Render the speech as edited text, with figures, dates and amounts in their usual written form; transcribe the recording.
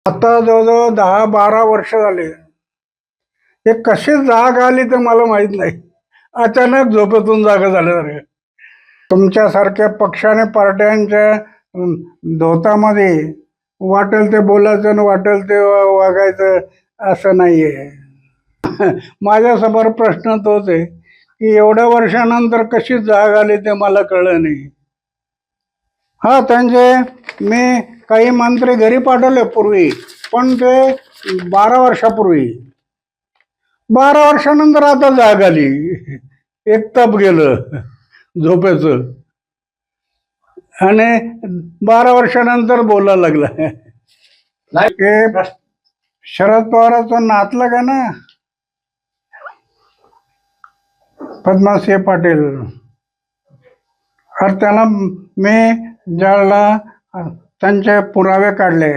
आता जवळजवळ 10-12 वर्ष झाले. हे कशी जाग आली तर मला माहित नाही. अचानक झोपेतून जागा झाल्यासारखं. तुमच्यासारख्या पक्षाने पार्ट्यांच्या धोतामध्ये वाटेल ते बोलायचं आणि वाटेल ते वागायचं असं नाहीये. माझ्यासमोर प्रश्न तोच आहे की एवढ्या वर्षानंतर कशी जाग आली ते मला कळलं नाही. हा, त्यांचे मी काही मंत्री घरी पाठवले पूर्वी, पण ते 12 वर्षापूर्वी. 12 वर्षानंतर आता जाग आली. एक तप गेलं झोपेचं आणि 12 वर्षानंतर बोलायला लागला. हे शरद पवारांचा नातलग का ना, पद्मासिंह पाटील. तर त्याला मी ज्यावेळेला त्यांचे पुरावे काढले